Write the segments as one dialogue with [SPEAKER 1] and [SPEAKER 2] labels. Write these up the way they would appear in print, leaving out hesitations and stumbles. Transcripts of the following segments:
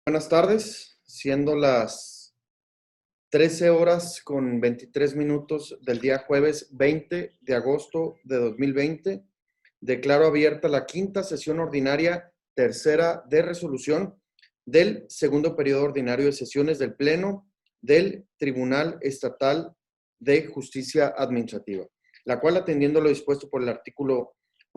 [SPEAKER 1] Buenas tardes, siendo las 13 horas con 23 minutos del día jueves 20 de agosto de 2020, declaro abierta la quinta sesión ordinaria tercera de resolución del segundo periodo ordinario de sesiones del Pleno del Tribunal Estatal de Justicia Administrativa, la cual, atendiendo lo dispuesto por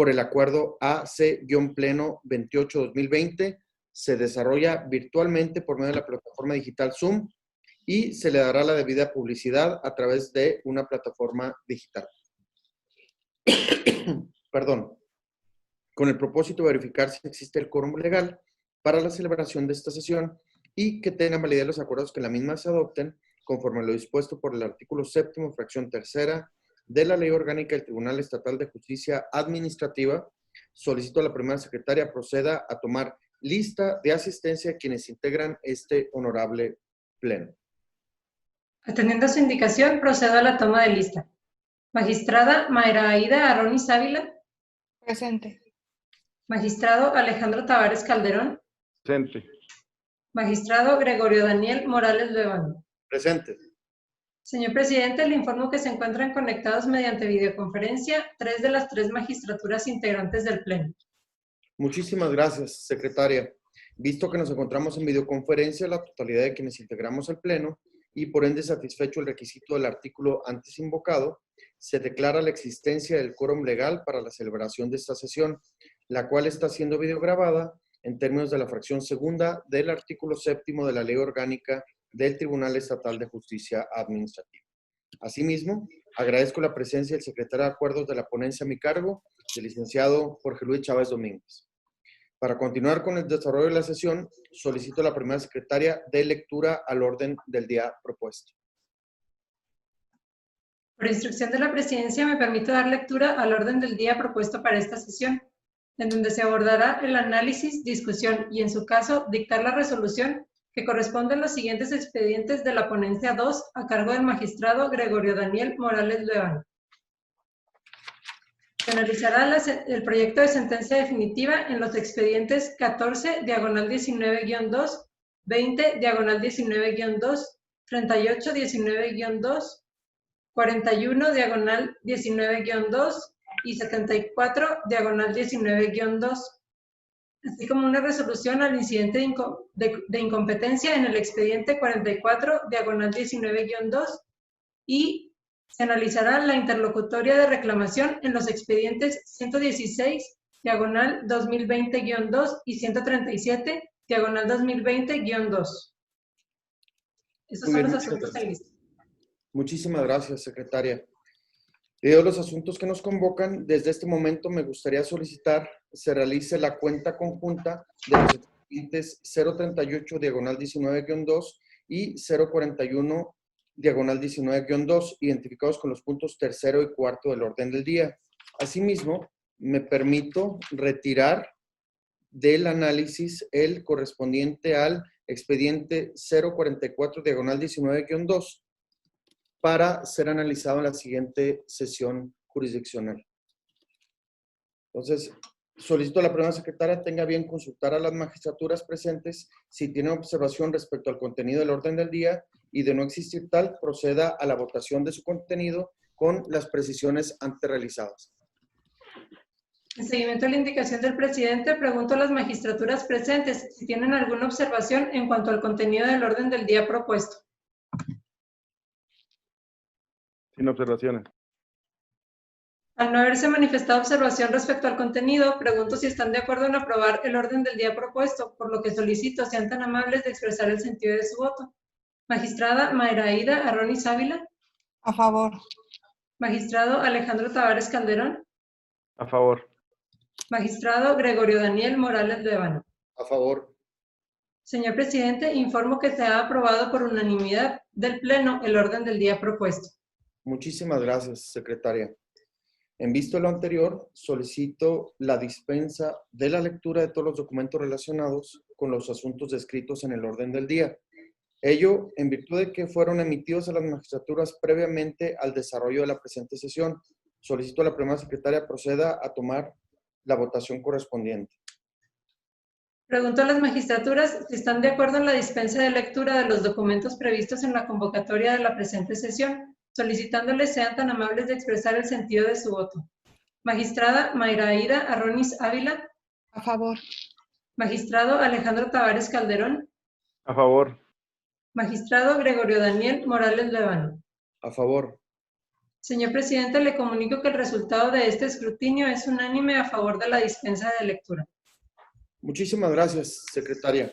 [SPEAKER 1] el acuerdo AC-Pleno 28-2020, se desarrolla virtualmente por medio de la plataforma digital Zoom y se le dará la debida publicidad a través de una plataforma digital. Perdón. Con el propósito de verificar si existe el quórum legal para la celebración de esta sesión y que tengan validez los acuerdos que la misma se adopten conforme a lo dispuesto por el artículo 7º, fracción tercera de la Ley Orgánica del Tribunal Estatal de Justicia Administrativa, solicito a la primera secretaria proceda a tomar lista de asistencia de quienes integran este honorable pleno.
[SPEAKER 2] Atendiendo a su indicación, procedo a la toma de lista. Magistrada Mayra Aida Aronis Ávila.
[SPEAKER 3] Presente.
[SPEAKER 2] Magistrado Alejandro Tavares Calderón.
[SPEAKER 4] Presente.
[SPEAKER 2] Magistrado Gregorio Daniel Morales Levano.
[SPEAKER 1] Presente.
[SPEAKER 2] Señor presidente, le informo que se encuentran conectados mediante videoconferencia 3 de las 3 magistraturas integrantes del Pleno.
[SPEAKER 1] Muchísimas gracias, secretaria. Visto que nos encontramos en videoconferencia, la totalidad de quienes integramos el Pleno y por ende satisfecho el requisito del artículo antes invocado, se declara la existencia del quórum legal para la celebración de esta sesión, la cual está siendo videograbada en términos de la fracción segunda del artículo 7º de la Ley Orgánica del Tribunal Estatal de Justicia Administrativa. Asimismo, agradezco la presencia del secretario de Acuerdos de la ponencia a mi cargo, el licenciado Jorge Luis Chávez Domínguez. Para continuar con el desarrollo de la sesión, solicito a la primera secretaria de lectura al orden del día propuesto.
[SPEAKER 2] Por instrucción de la presidencia, me permito dar lectura al orden del día propuesto para esta sesión, en donde se abordará el análisis, discusión y, en su caso, dictar la resolución que corresponde a los siguientes expedientes de la ponencia 2 a cargo del magistrado Gregorio Daniel Morales Levano. Se analizará el proyecto de sentencia definitiva en los expedientes 14, diagonal 19-2, 20, diagonal 19-2, 38, 19-2, 41, diagonal 19-2 y 74, diagonal 19-2, así como una resolución al incidente de incompetencia en el expediente 44, diagonal 19-2 y se analizará la interlocutoria de reclamación en los expedientes 116, diagonal 2020-2 y 137, diagonal 2020-2. Esos son los asuntos en lista.
[SPEAKER 1] Muchísimas gracias, secretaria. De los asuntos que nos convocan, desde este momento me gustaría solicitar se realice la cuenta conjunta de los expedientes 038, diagonal 19-2 y 041, diagonal 19-2, identificados con los puntos tercero y cuarto del orden del día. Asimismo, me permito retirar del análisis el correspondiente al expediente 044, diagonal 19-2, para ser analizado en la siguiente sesión jurisdiccional. Entonces, solicito a la primera secretaria tenga bien consultar a las magistraturas presentes si tienen observación respecto al contenido del orden del día y de no existir tal, proceda a la votación de su contenido con las precisiones antes realizadas.
[SPEAKER 2] En seguimiento a la indicación del presidente, pregunto a las magistraturas presentes si tienen alguna observación en cuanto al contenido del orden del día propuesto.
[SPEAKER 4] Sin observaciones.
[SPEAKER 2] Al no haberse manifestado observación respecto al contenido, pregunto si están de acuerdo en aprobar el orden del día propuesto, por lo que solicito sean tan amables de expresar el sentido de su voto. Magistrada Mayra Aida Aronis Ávila.
[SPEAKER 3] A favor.
[SPEAKER 2] Magistrado Alejandro Tavares Calderón.
[SPEAKER 4] A favor.
[SPEAKER 2] Magistrado Gregorio Daniel Morales Levano.
[SPEAKER 1] A favor.
[SPEAKER 2] Señor presidente, informo que se ha aprobado por unanimidad del Pleno el orden del día propuesto.
[SPEAKER 1] Muchísimas gracias, secretaria. En visto de lo anterior, solicito la dispensa de la lectura de todos los documentos relacionados con los asuntos descritos en el orden del día. Ello en virtud de que fueron emitidos a las magistraturas previamente al desarrollo de la presente sesión. Solicito a la primera secretaria proceda a tomar la votación correspondiente.
[SPEAKER 2] Pregunto a las magistraturas si están de acuerdo en la dispensa de lectura de los documentos previstos en la convocatoria de la presente sesión, solicitándoles sean tan amables de expresar el sentido de su voto. Magistrada Mayra Aida Arronis Ávila.
[SPEAKER 3] A favor.
[SPEAKER 2] Magistrado Alejandro Tavares Calderón.
[SPEAKER 4] A favor.
[SPEAKER 2] Magistrado Gregorio Daniel Morales Levano.
[SPEAKER 1] A favor.
[SPEAKER 2] Señor presidente, le comunico que el resultado de este escrutinio es unánime a favor de la dispensa de lectura.
[SPEAKER 1] Muchísimas gracias, secretaria.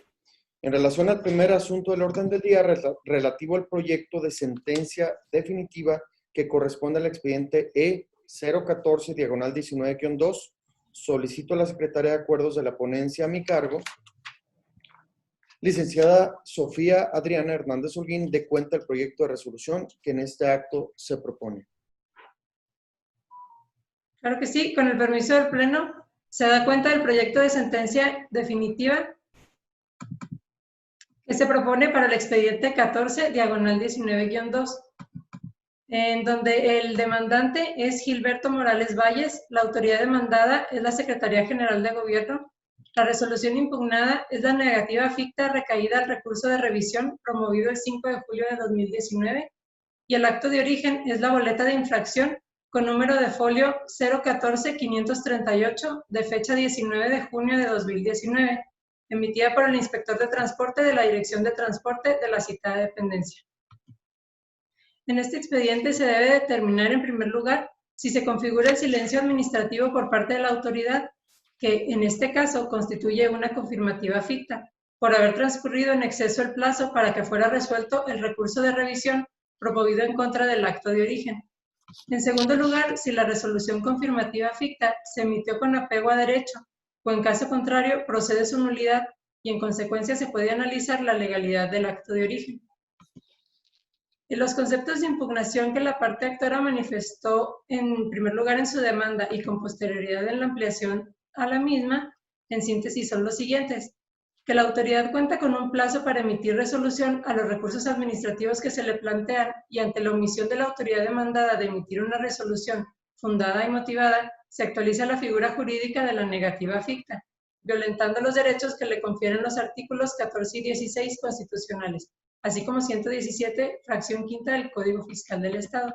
[SPEAKER 1] En relación al primer asunto del orden del día relativo al proyecto de sentencia definitiva que corresponde al expediente E014-19-2, solicito a la secretaria de Acuerdos de la ponencia a mi cargo, licenciada Sofía Adriana Hernández Holguín, dé cuenta del proyecto de resolución que en este acto se propone.
[SPEAKER 2] Claro que sí, con el permiso del Pleno, se da cuenta del proyecto de sentencia definitiva que se propone para el expediente 14-19-2, en donde el demandante es Gilberto Morales Valles, la autoridad demandada es la Secretaría General de Gobierno, la resolución impugnada es la negativa ficta recaída al recurso de revisión promovido el 5 de julio de 2019 y el acto de origen es la boleta de infracción con número de folio 014-538 de fecha 19 de junio de 2019, emitida por el inspector de transporte de la Dirección de Transporte de la citada dependencia. En este expediente se debe determinar en primer lugar si se configura el silencio administrativo por parte de la autoridad, que en este caso constituye una confirmativa ficta, por haber transcurrido en exceso el plazo para que fuera resuelto el recurso de revisión promovido en contra del acto de origen. En segundo lugar, si la resolución confirmativa ficta se emitió con apego a derecho, o en caso contrario procede su nulidad y en consecuencia se puede analizar la legalidad del acto de origen. En los conceptos de impugnación que la parte actora manifestó en primer lugar en su demanda y con posterioridad en la ampliación a la misma, en síntesis son los siguientes: que la autoridad cuenta con un plazo para emitir resolución a los recursos administrativos que se le plantean y ante la omisión de la autoridad demandada de emitir una resolución fundada y motivada, se actualiza la figura jurídica de la negativa ficta, violentando los derechos que le confieren los artículos 14 y 16 constitucionales, así como 117, fracción quinta del Código Fiscal del Estado.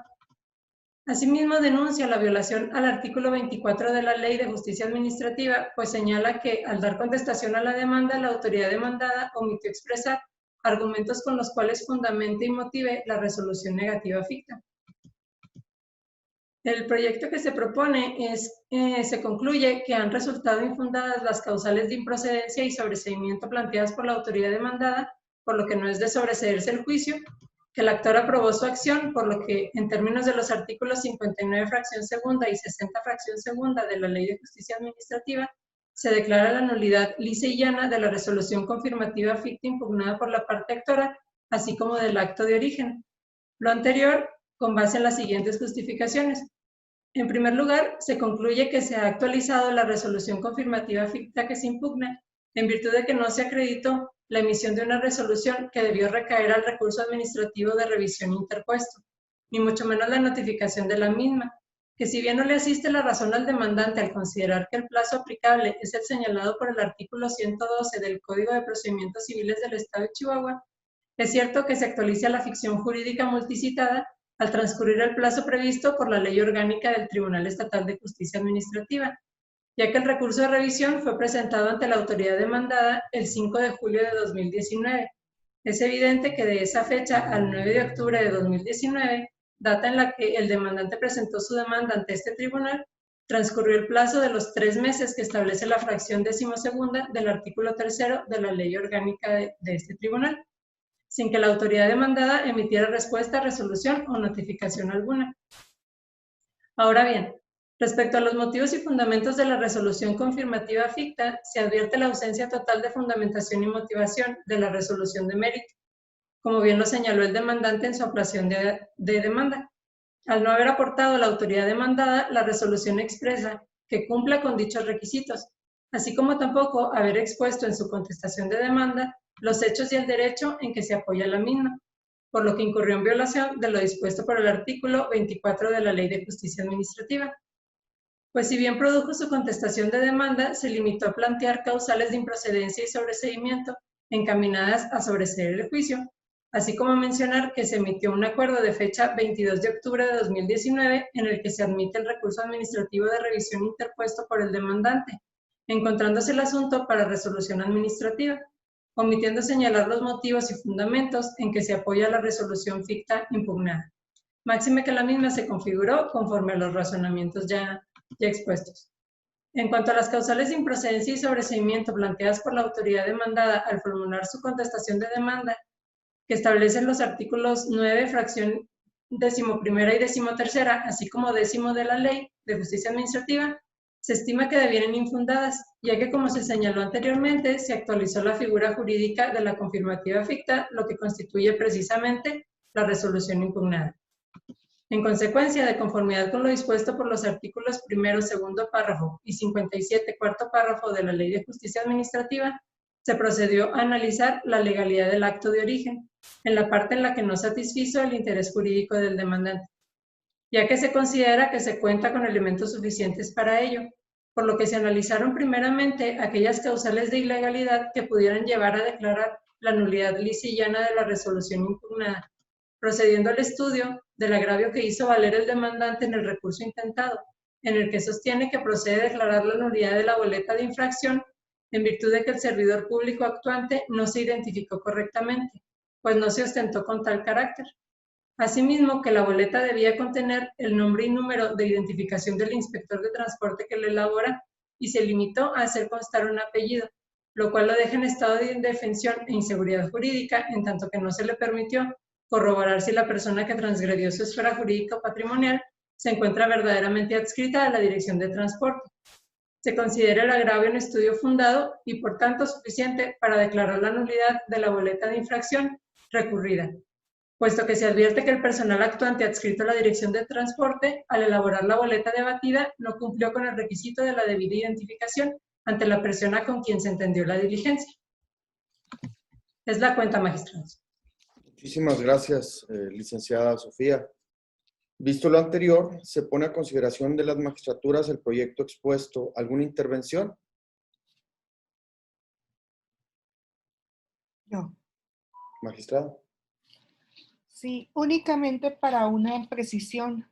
[SPEAKER 2] Asimismo, denuncia la violación al artículo 24 de la Ley de Justicia Administrativa, pues señala que, al dar contestación a la demanda, la autoridad demandada omitió expresar argumentos con los cuales fundamente y motive la resolución negativa ficta. El proyecto que se propone se concluye que han resultado infundadas las causales de improcedencia y sobreseimiento planteadas por la autoridad demandada, por lo que no es de sobreseerse el juicio, que el actor aprobó su acción, por lo que, en términos de los artículos 59 fracción segunda y 60 fracción segunda de la Ley de Justicia Administrativa, se declara la nulidad lisa y llana de la resolución confirmativa ficta impugnada por la parte actora, así como del acto de origen. Lo anterior, con base en las siguientes justificaciones. En primer lugar, se concluye que se ha actualizado la resolución confirmativa ficta que se impugna, en virtud de que no se acreditó la emisión de una resolución que debió recaer al recurso administrativo de revisión interpuesto, ni mucho menos la notificación de la misma, que si bien no le asiste la razón al demandante al considerar que el plazo aplicable es el señalado por el artículo 112 del Código de Procedimientos Civiles del Estado de Chihuahua, es cierto que se actualiza la ficción jurídica multicitada al transcurrir el plazo previsto por la Ley Orgánica del Tribunal Estatal de Justicia Administrativa, ya que el recurso de revisión fue presentado ante la autoridad demandada el 5 de julio de 2019. Es evidente que de esa fecha al 9 de octubre de 2019, data en la que el demandante presentó su demanda ante este tribunal, transcurrió el plazo de los 3 meses que establece la fracción 12ª del artículo 3º de la Ley Orgánica de este tribunal, sin que la autoridad demandada emitiera respuesta, resolución o notificación alguna. Ahora bien, respecto a los motivos y fundamentos de la resolución confirmativa ficta, se advierte la ausencia total de fundamentación y motivación de la resolución de mérito, como bien lo señaló el demandante en su apelación de demanda. Al no haber aportado la autoridad demandada la resolución expresa que cumpla con dichos requisitos, así como tampoco haber expuesto en su contestación de demanda los hechos y el derecho en que se apoya la misma, por lo que incurrió en violación de lo dispuesto por el artículo 24 de la Ley de Justicia Administrativa. pues si bien produjo su contestación de demanda, se limitó a plantear causales de improcedencia y sobreseimiento encaminadas a sobreseer el juicio, así como mencionar que se emitió un acuerdo de fecha 22 de octubre de 2019 en el que se admite el recurso administrativo de revisión interpuesto por el demandante, encontrándose el asunto para resolución administrativa, omitiendo señalar los motivos y fundamentos en que se apoya la resolución ficta impugnada. Máxime que la misma se configuró conforme a los razonamientos ya expuestos. En cuanto a las causales de improcedencia y sobreseimiento planteadas por la autoridad demandada al formular su contestación de demanda, que establecen los artículos 9, fracción 11ª y 13ª, así como 10º de la Ley de Justicia Administrativa, se estima que devienen infundadas, ya que, como se señaló anteriormente, se actualizó la figura jurídica de la confirmativa ficta, lo que constituye precisamente la resolución impugnada. En consecuencia, de conformidad con lo dispuesto por los artículos 1º, 2º párrafo y 57, 4º párrafo de la Ley de Justicia Administrativa, se procedió a analizar la legalidad del acto de origen, en la parte en la que no satisfizo el interés jurídico del demandante, ya que se considera que se cuenta con elementos suficientes para ello, por lo que se analizaron primeramente aquellas causales de ilegalidad que pudieran llevar a declarar la nulidad lisillana de la resolución impugnada, procediendo al estudio del agravio que hizo valer el demandante en el recurso intentado, en el que sostiene que procede a declarar la nulidad de la boleta de infracción en virtud de que el servidor público actuante no se identificó correctamente, pues no se ostentó con tal carácter. Asimismo, que la boleta debía contener el nombre y número de identificación del inspector de transporte que la elabora y se limitó a hacer constar un apellido, lo cual lo deja en estado de indefensión e inseguridad jurídica, en tanto que no se le permitió corroborar si la persona que transgredió su esfera jurídica o patrimonial se encuentra verdaderamente adscrita a la Dirección de Transporte. Se considera el agravio un estudio fundado y, por tanto, suficiente para declarar la nulidad de la boleta de infracción recurrida, puesto que se advierte que el personal actuante adscrito a la Dirección de Transporte, al elaborar la boleta debatida, no cumplió con el requisito de la debida identificación ante la persona con quien se entendió la diligencia. Es la cuenta, magistrados.
[SPEAKER 1] Muchísimas gracias, licenciada Sofía. Visto lo anterior, se pone a consideración de las magistraturas el proyecto expuesto. ¿Alguna intervención?
[SPEAKER 3] Yo.
[SPEAKER 1] Magistrado.
[SPEAKER 3] Sí, únicamente para una precisión.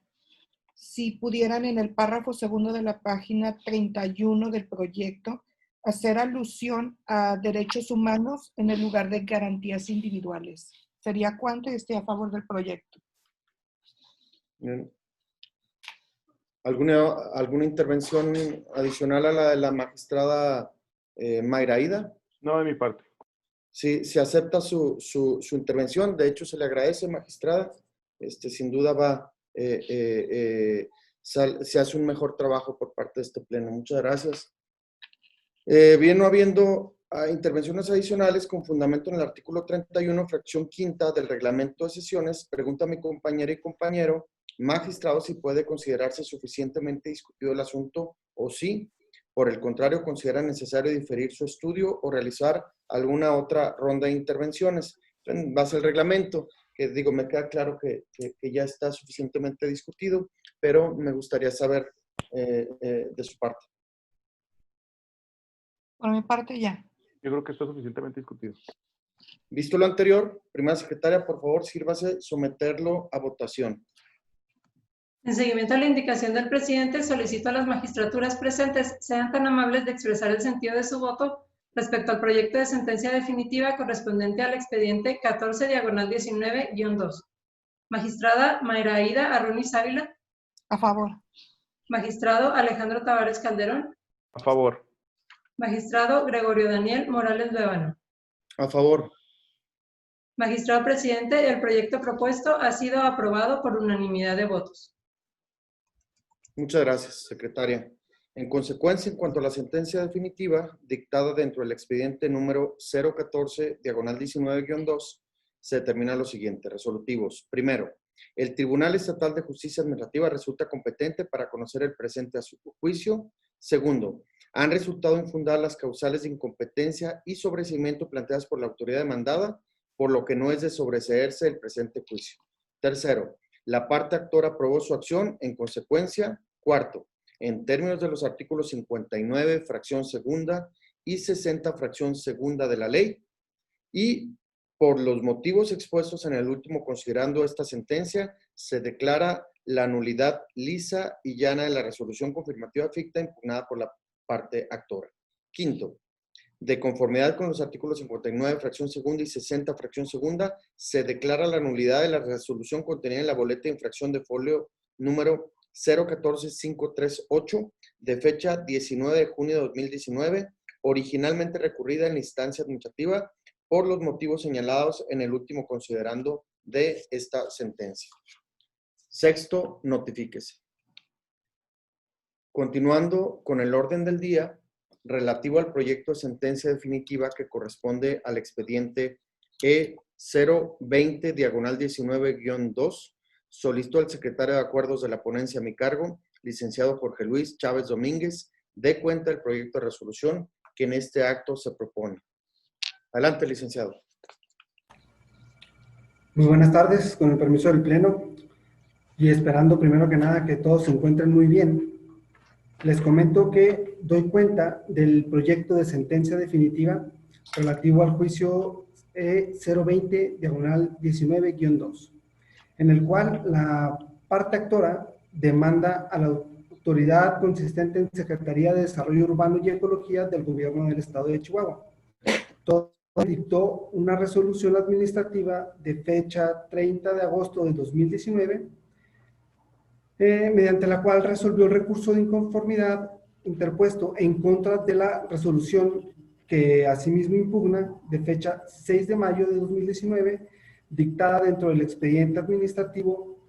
[SPEAKER 3] Si pudieran en el párrafo segundo de la página 31 del proyecto hacer alusión a derechos humanos en el lugar de garantías individuales. Sería cuánto y estoy a favor del proyecto.
[SPEAKER 1] ¿Alguna intervención adicional a la de la magistrada Mayra Aida?
[SPEAKER 4] No de mi parte.
[SPEAKER 1] Sí, se acepta su intervención. De hecho, se le agradece, magistrada. Sin duda se hace un mejor trabajo por parte de este pleno. Muchas gracias. Bien, no habiendo intervenciones adicionales con fundamento en el artículo 31, fracción quinta del reglamento de sesiones, pregunta a mi compañera y compañero, magistrado, si puede considerarse suficientemente discutido el asunto o sí. Por el contrario, considera necesario diferir su estudio o realizar alguna otra ronda de intervenciones. En base al reglamento, que digo, me queda claro que ya está suficientemente discutido, pero me gustaría saber de su parte.
[SPEAKER 3] Por mi parte ya.
[SPEAKER 4] Yo creo que está suficientemente discutido.
[SPEAKER 1] Visto lo anterior, primera secretaria, por favor, sírvase someterlo a votación.
[SPEAKER 2] En seguimiento a la indicación del presidente, solicito a las magistraturas presentes sean tan amables de expresar el sentido de su voto respecto al proyecto de sentencia definitiva correspondiente al expediente 14/19-2. Magistrada Mayra Aida Arrunis Ávila.
[SPEAKER 3] A favor.
[SPEAKER 2] Magistrado Alejandro Tavares Calderón.
[SPEAKER 4] A favor.
[SPEAKER 2] Magistrado Gregorio Daniel Morales Bébano.
[SPEAKER 1] A favor.
[SPEAKER 2] Magistrado presidente, el proyecto propuesto ha sido aprobado por unanimidad de votos.
[SPEAKER 1] Muchas gracias, secretaria. En consecuencia, en cuanto a la sentencia definitiva dictada dentro del expediente número 014/19-2, se determina lo siguiente. Resolutivos. Primero, el Tribunal Estatal de Justicia Administrativa resulta competente para conocer el presente a su juicio. Segundo, han resultado infundadas las causales de incompetencia y sobreseimiento planteadas por la autoridad demandada, por lo que no es de sobreseerse el presente juicio. Tercero, la parte actora aprobó su acción en consecuencia. Cuarto, en términos de los artículos 59, fracción segunda y 60, fracción segunda de la ley, y por los motivos expuestos en el último considerando esta sentencia, se declara la nulidad lisa y llana de la resolución confirmativa ficta impugnada por la parte actora. Quinto, de conformidad con los artículos 59, fracción segunda y 60, fracción segunda, se declara la nulidad de la resolución contenida en la boleta de infracción de folio número 014538 de fecha 19 de junio de 2019, originalmente recurrida en la instancia administrativa por los motivos señalados en el último considerando de esta sentencia. Sexto, notifíquese. Continuando con el orden del día, relativo al proyecto de sentencia definitiva que corresponde al expediente E020-19-2, solicito al secretario de Acuerdos de la ponencia a mi cargo, licenciado Jorge Luis Chávez Domínguez, dé cuenta del proyecto de resolución que en este acto se propone. Adelante, licenciado.
[SPEAKER 5] Muy buenas tardes, con el permiso del Pleno y esperando primero que nada que todos se encuentren muy bien. Les comento que doy cuenta del proyecto de sentencia definitiva relativo al juicio E020-19-2, en el cual la parte actora demanda a la autoridad consistente en Secretaría de Desarrollo Urbano y Ecología del Gobierno del Estado de Chihuahua. Dictó una resolución administrativa de fecha 30 de agosto de 2019, mediante la cual resolvió el recurso de inconformidad interpuesto en contra de la resolución que asimismo impugna de fecha 6 de mayo de 2019, dictada dentro del expediente administrativo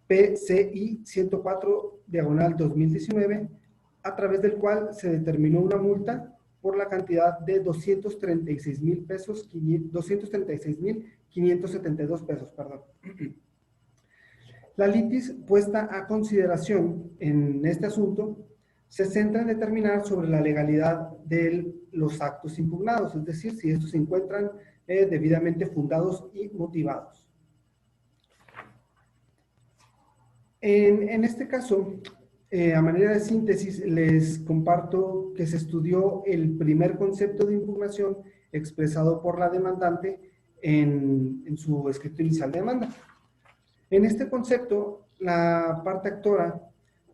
[SPEAKER 5] PCI 104/2019, a través del cual se determinó una multa por la cantidad de 236,000 pesos, 236,572 pesos, perdón. La litis puesta a consideración en este asunto se centra en determinar sobre la legalidad de los actos impugnados, es decir, si estos se encuentran debidamente fundados y motivados. En este caso, a manera de síntesis, les comparto que se estudió el primer concepto de impugnación expresado por la demandante en su escrito inicial de demanda. En este concepto, la parte actora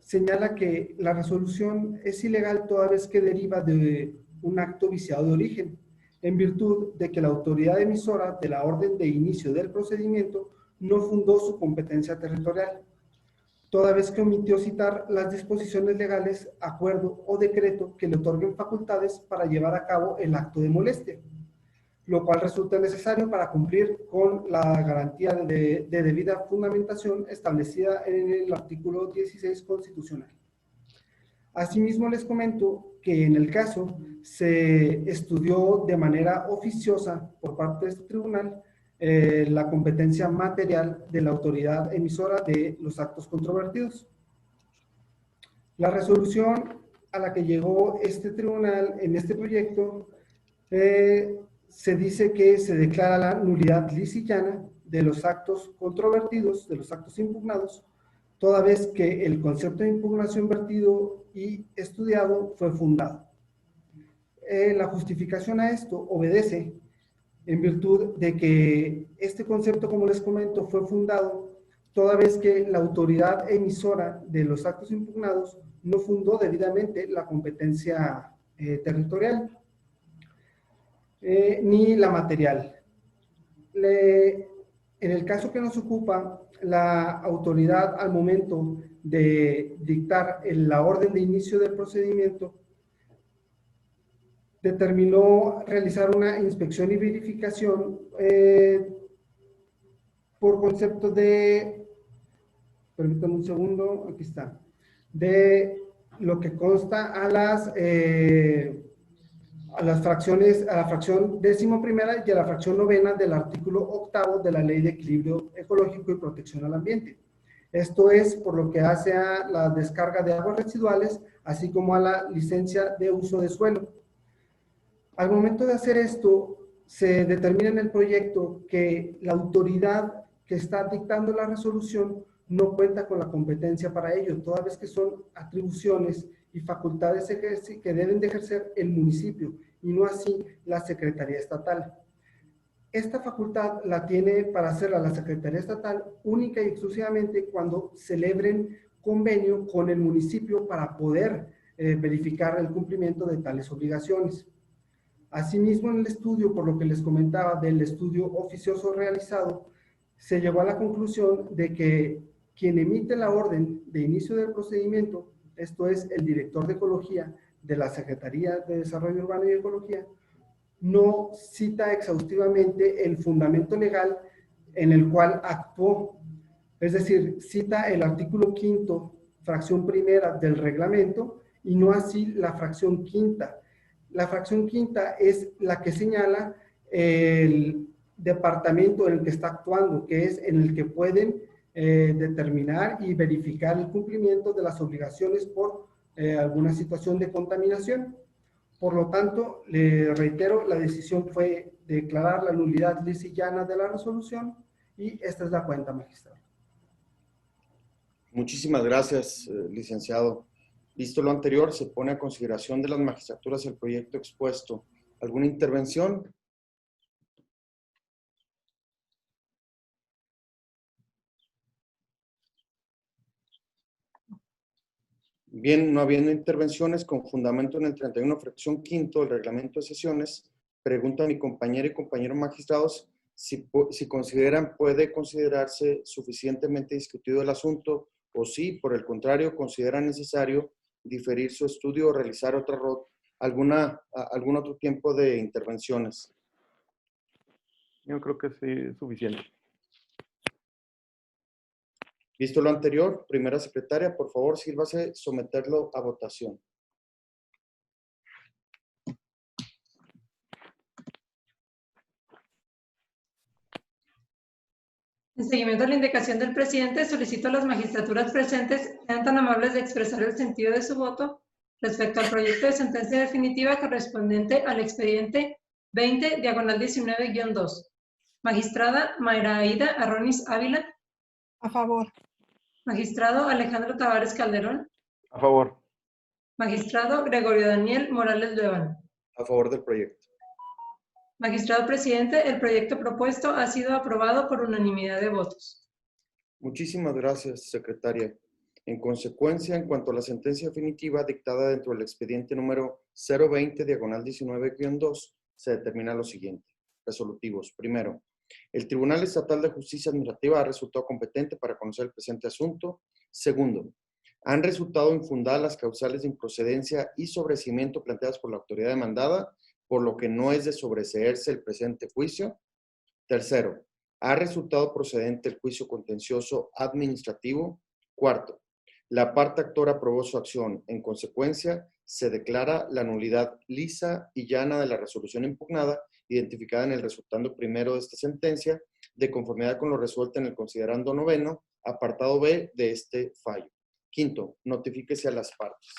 [SPEAKER 5] señala que la resolución es ilegal toda vez que deriva de un acto viciado de origen, en virtud de que la autoridad emisora de la orden de inicio del procedimiento no fundó su competencia territorial, toda vez que omitió citar las disposiciones legales, acuerdo o decreto que le otorguen facultades para llevar a cabo el acto de molestia, lo cual resulta necesario para cumplir con la garantía de debida fundamentación establecida en el artículo 16 constitucional. Asimismo, les comento que en el caso se estudió de manera oficiosa por parte de este tribunal la competencia material de la autoridad emisora de los actos controvertidos. La resolución a la que llegó este tribunal en este proyecto se dice que se declara la nulidad lisa y llana de los actos controvertidos, de los actos impugnados, toda vez que el concepto de impugnación vertido y estudiado fue fundado. La justificación a esto obedece en virtud de que este concepto, como les comento, fue fundado toda vez que la autoridad emisora de los actos impugnados no fundó debidamente la competencia territorial ni la material. En el caso que nos ocupa, la autoridad al momento de dictar la orden de inicio del procedimiento determinó realizar una inspección y verificación por concepto de, permítanme un segundo, aquí está, de lo que consta a las fracciones, a la fracción 11ª y a la fracción 9ª del artículo 8º de la Ley de Equilibrio Ecológico y Protección al Ambiente. Esto es por lo que hace a la descarga de aguas residuales, así como a la licencia de uso de suelo. Al momento de hacer esto, se determina en el proyecto que la autoridad que está dictando la resolución no cuenta con la competencia para ello, toda vez que son atribuciones y facultades que deben de ejercer el municipio y no así la Secretaría Estatal. Esta facultad la tiene para hacerla la Secretaría Estatal única y exclusivamente cuando celebren convenio con el municipio para poder verificar el cumplimiento de tales obligaciones. Asimismo, en el estudio, por lo que les comentaba del estudio oficioso realizado, se llegó a la conclusión de que quien emite la orden de inicio del procedimiento, esto es el director de Ecología de la Secretaría de Desarrollo Urbano y Ecología, no cita exhaustivamente el fundamento legal en el cual actuó. Es decir, cita el artículo 5º, fracción primera del reglamento y no así la fracción quinta. La fracción quinta es la que señala el departamento en el que está actuando, que es en el que pueden determinar y verificar el cumplimiento de las obligaciones por alguna situación de contaminación. Por lo tanto, le reitero, la decisión fue declarar la nulidad lisa y llana de la resolución y esta es la cuenta, magistrado.
[SPEAKER 1] Muchísimas gracias, licenciado. Visto lo anterior, se pone a consideración de las magistraturas el proyecto expuesto. ¿Alguna intervención? Bien, no habiendo intervenciones, con fundamento en el 31 fracción quinto del reglamento de sesiones, pregunto a mi compañera y compañeros magistrados si consideran, puede considerarse suficientemente discutido el asunto o si, por el contrario, consideran necesario diferir su estudio o realizar algún otro tiempo de intervenciones.
[SPEAKER 4] Yo creo que sí es suficiente.
[SPEAKER 1] Visto lo anterior, primera secretaria, por favor, sírvase someterlo a votación.
[SPEAKER 2] En seguimiento a la indicación del presidente, solicito a las magistraturas presentes sean tan amables de expresar el sentido de su voto respecto al proyecto de sentencia definitiva correspondiente al expediente 20/19-2. Magistrada Mayra Aida Arronis Ávila.
[SPEAKER 3] A favor.
[SPEAKER 2] Magistrado Alejandro Tavares Calderón.
[SPEAKER 4] A favor.
[SPEAKER 2] Magistrado Gregorio Daniel Morales Lueván.
[SPEAKER 1] A favor del proyecto.
[SPEAKER 2] Magistrado presidente, el proyecto propuesto ha sido aprobado por unanimidad de votos.
[SPEAKER 1] Muchísimas gracias, secretaria. En consecuencia, en cuanto a la sentencia definitiva dictada dentro del expediente número 020/19-2, se determina lo siguiente. Resolutivos. Primero, el Tribunal Estatal de Justicia Administrativa ha resultado competente para conocer el presente asunto. Segundo, han resultado infundadas las causales de improcedencia y sobreseimiento planteadas por la autoridad demandada, por lo que no es de sobreseerse el presente juicio. Tercero, ha resultado procedente el juicio contencioso administrativo. Cuarto, la parte actora aprobó su acción. En consecuencia, se declara la nulidad lisa y llana de la resolución impugnada, identificada en el resultando primero de esta sentencia, de conformidad con lo resuelto en el considerando noveno, apartado B de este fallo. Quinto, notifíquese a las partes.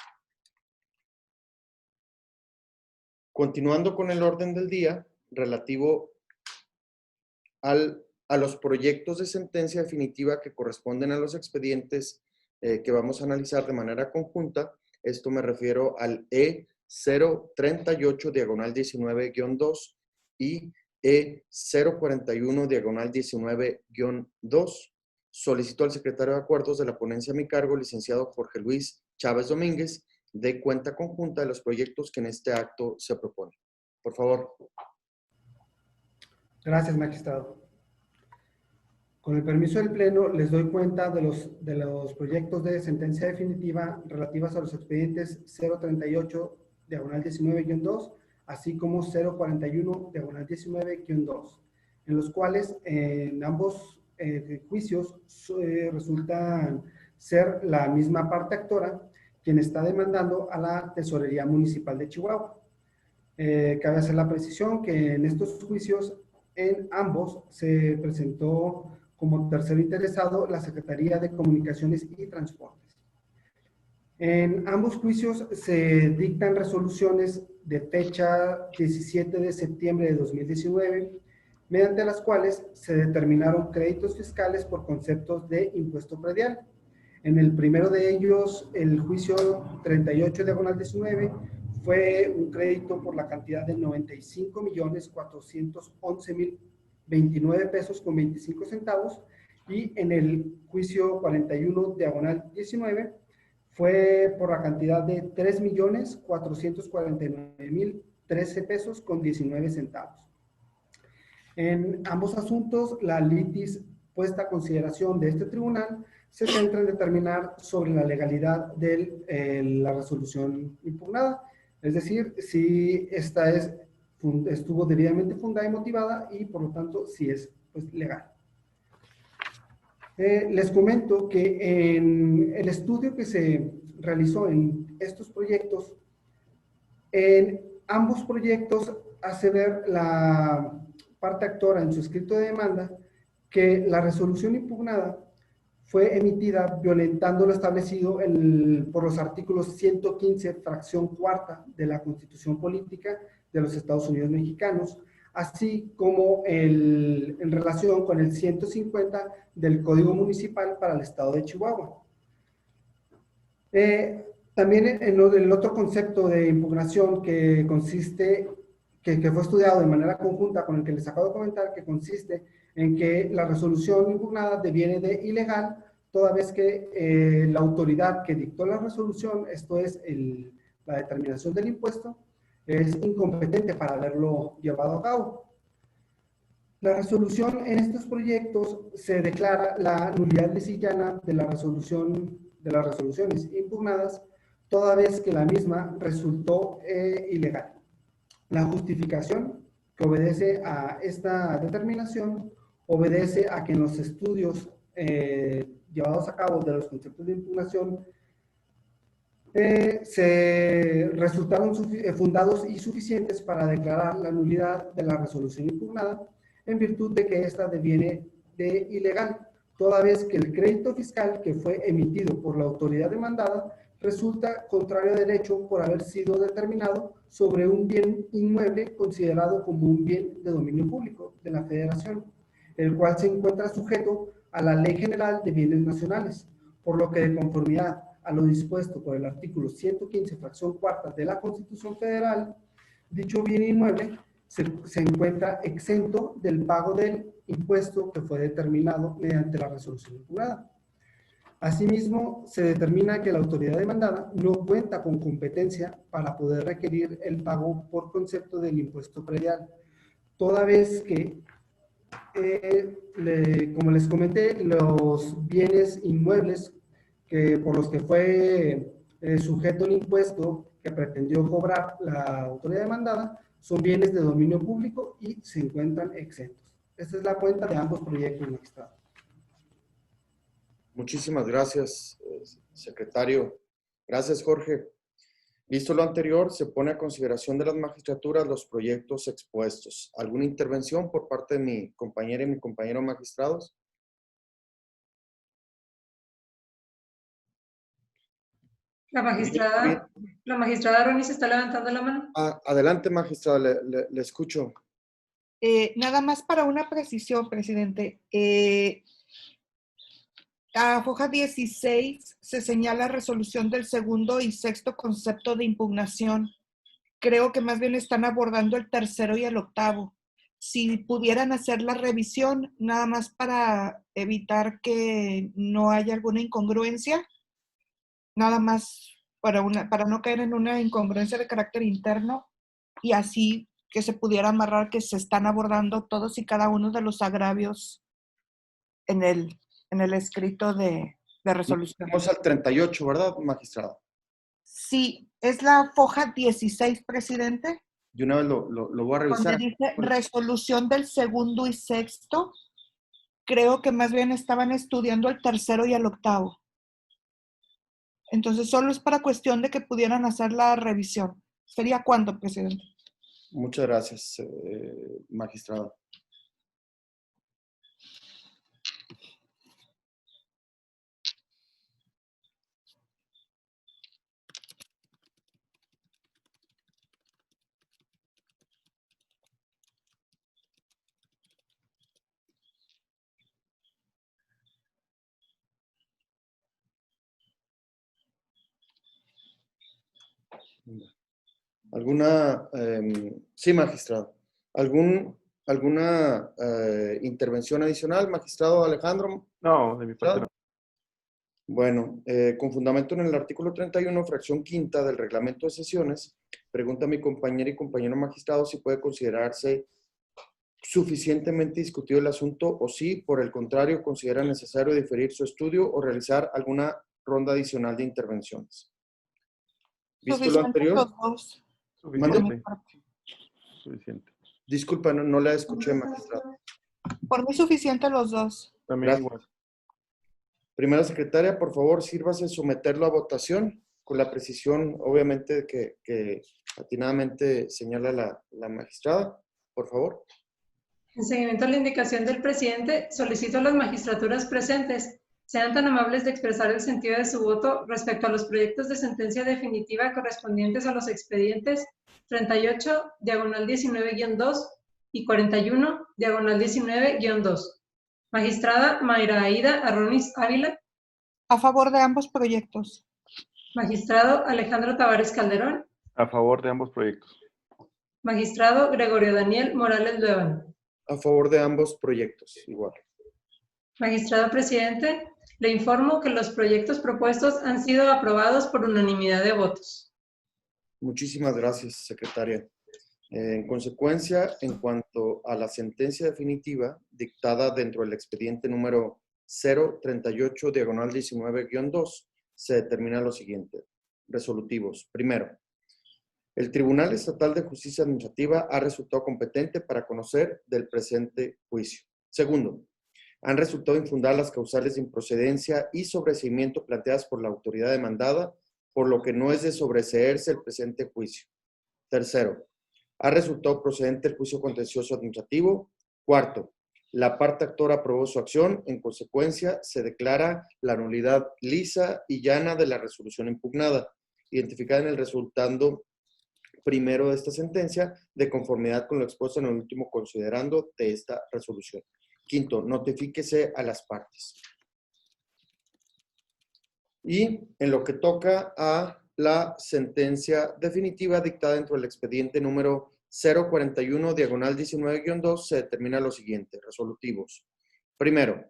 [SPEAKER 1] Continuando con el orden del día, relativo a los proyectos de sentencia definitiva que corresponden a los expedientes que vamos a analizar de manera conjunta. Esto me refiero al E038/19-2 y E041/19-2. Solicito al secretario de Acuerdos de la ponencia a mi cargo, licenciado Jorge Luis Chávez Domínguez, de cuenta conjunta de los proyectos que en este acto se proponen. Por favor.
[SPEAKER 5] Gracias, magistrado. Con el permiso del Pleno, les doy cuenta de los proyectos de sentencia definitiva relativas a los expedientes 038/19-2, así como 041/19-2, en los cuales en ambos juicios resultan ser la misma parte actora quien está demandando a la Tesorería Municipal de Chihuahua. Cabe hacer la precisión que en estos juicios, en ambos, se presentó como tercero interesado la Secretaría de Comunicaciones y Transportes. En ambos juicios se dictan resoluciones de fecha 17 de septiembre de 2019, mediante las cuales se determinaron créditos fiscales por conceptos de impuesto predial. En el primero de ellos, el juicio 38/19, fue un crédito por la cantidad de 95.411.029 pesos con 25 centavos, y en el juicio 41/19 fue por la cantidad de 3.449.013 pesos con 19 centavos. En ambos asuntos, la litis puesta a consideración de este tribunal se centra en determinar sobre la legalidad de la resolución impugnada, es decir, si esta estuvo debidamente fundada y motivada, y por lo tanto si es pues, legal. Les comento que en el estudio que se realizó en estos proyectos, en ambos proyectos hace ver la parte actora en su escrito de demanda que la resolución impugnada fue emitida violentando lo establecido por los artículos 115, fracción cuarta de la Constitución Política de los Estados Unidos Mexicanos, así como en relación con el 150 del Código Municipal para el Estado de Chihuahua. También en el otro concepto de impugnación que consiste, que fue estudiado de manera conjunta con el que les acabo de comentar, que consiste en que la resolución impugnada deviene de ilegal toda vez que la autoridad que dictó la resolución, esto es la determinación del impuesto, es incompetente para haberlo llevado a cabo. La resolución en estos proyectos se declara la nulidad lisa y llana de las resoluciones impugnadas, toda vez que la misma resultó ilegal. La justificación que obedece a esta determinación obedece a que en los estudios llevados a cabo de los conceptos de impugnación se resultaron fundados y suficientes para declarar la nulidad de la resolución impugnada, en virtud de que ésta deviene de ilegal, toda vez que el crédito fiscal que fue emitido por la autoridad demandada resulta contrario a derecho por haber sido determinado sobre un bien inmueble considerado como un bien de dominio público de la Federación, el cual se encuentra sujeto a la Ley General de Bienes Nacionales, por lo que de conformidad a lo dispuesto por el artículo 115, fracción cuarta de la Constitución Federal, dicho bien inmueble se encuentra exento del pago del impuesto que fue determinado mediante la resolución impugnada. Asimismo, se determina que la autoridad demandada no cuenta con competencia para poder requerir el pago por concepto del impuesto predial, toda vez que, como les comenté, los bienes inmuebles por los que fue sujeto el impuesto que pretendió cobrar la autoridad demandada son bienes de dominio público y se encuentran exentos. Esta es la cuenta de ambos proyectos, magistrado.
[SPEAKER 1] Muchísimas gracias, secretario. Gracias, Jorge. Visto lo anterior, se pone a consideración de las magistraturas los proyectos expuestos. ¿Alguna intervención por parte de mi compañera y mi compañero magistrados?
[SPEAKER 2] La magistrada Ronis está levantando la mano.
[SPEAKER 1] Adelante, magistrada, le escucho.
[SPEAKER 3] Nada más para una precisión, presidente. A hoja 16 se señala resolución del segundo y sexto concepto de impugnación. Creo que más bien están abordando el tercero y el octavo. Si pudieran hacer la revisión, nada más para evitar que no haya alguna incongruencia, nada más para no caer en una incongruencia de carácter interno, y así que se pudiera amarrar que se están abordando todos y cada uno de los agravios en el escrito de resolución.
[SPEAKER 1] Vamos al 38, ¿verdad, magistrado?
[SPEAKER 3] Sí, es la hoja 16, presidente.
[SPEAKER 1] De una vez lo voy a revisar.
[SPEAKER 3] Donde dice resolución del segundo y sexto, creo que más bien estaban estudiando el tercero y el octavo. Entonces, solo es para cuestión de que pudieran hacer la revisión. ¿Sería cuándo, presidente?
[SPEAKER 1] Muchas gracias, magistrado. ¿Alguna, sí, magistrado? ¿Alguna intervención adicional, magistrado Alejandro?
[SPEAKER 4] No, de mi parte no.
[SPEAKER 1] Bueno, con fundamento en el artículo 31, fracción quinta del reglamento de sesiones, pregunta a mi compañera y compañero magistrado si puede considerarse suficientemente discutido el asunto o si, por el contrario, considera necesario diferir su estudio o realizar alguna ronda adicional de intervenciones. ¿Visto lo
[SPEAKER 3] Suficiente
[SPEAKER 1] anterior?
[SPEAKER 3] los dos.
[SPEAKER 4] Suficiente. Suficiente.
[SPEAKER 1] Disculpa, no la escuché, magistrado.
[SPEAKER 3] Por mí suficiente los dos.
[SPEAKER 4] También
[SPEAKER 1] Gracias.
[SPEAKER 4] igual.
[SPEAKER 1] Primera secretaria, por favor, sírvase someterlo a votación con la precisión, obviamente, que atinadamente señala la magistrada. Por favor.
[SPEAKER 2] En seguimiento a la indicación del presidente, solicito a las magistraturas presentes sean tan amables de expresar el sentido de su voto respecto a los proyectos de sentencia definitiva correspondientes a los expedientes 38, diagonal 19-2 y 41, diagonal 19-2. Magistrada Mayra Aida Arronis Ávila.
[SPEAKER 3] A favor de ambos proyectos.
[SPEAKER 2] Magistrado Alejandro Tavares Calderón.
[SPEAKER 4] A favor de ambos proyectos.
[SPEAKER 2] Magistrado Gregorio Daniel Morales Luevano.
[SPEAKER 1] A favor de ambos proyectos, igual.
[SPEAKER 2] Magistrado presidente, le informo que los proyectos propuestos han sido aprobados por unanimidad de votos.
[SPEAKER 1] Muchísimas gracias, secretaria. En consecuencia, en cuanto a la sentencia definitiva dictada dentro del expediente número 038, diagonal 19-2, se determina lo siguiente. Resolutivos. Primero, el Tribunal Estatal de Justicia Administrativa ha resultado competente para conocer del presente juicio. Segundo, han resultado infundadas las causales de improcedencia y sobreseimiento planteadas por la autoridad demandada, por lo que no es de sobreseerse el presente juicio. Tercero, ha resultado procedente el juicio contencioso administrativo. Cuarto, la parte actora aprobó su acción, en consecuencia se declara la nulidad lisa y llana de la resolución impugnada, identificada en el resultando primero de esta sentencia, de conformidad con lo expuesto en el último considerando de esta resolución. Quinto, notifíquese a las partes. Y en lo que toca a la sentencia definitiva dictada dentro del expediente número 041, diagonal 19-2, se determina lo siguiente. Resolutivos. Primero,